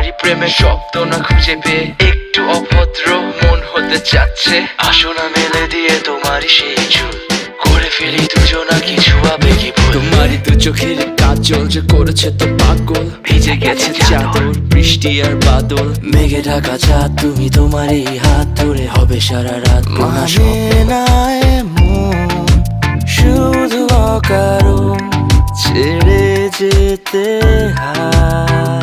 তোমারই প্রেমে শব্দ না খুঁজে পেয়ে একটু অভদ্র মন হতে চাচ্ছে। আসো না মেলে দিয়ে তোমারই সেই চুল, করে ফেলি দুজনা কিছু আবেগী ভুল। তোমারই দু চোখের কাজল যে করেছে তো পাগল, ভিজে গেছে চাদর বৃষ্টি আর বাদল। মেঘে ঢাকা চাঁদ তুমি তোমারই হাত ধরে হবে সারা রাত। মানে না এমন শুধু অকারণ ছেড়ে যেতে হয়।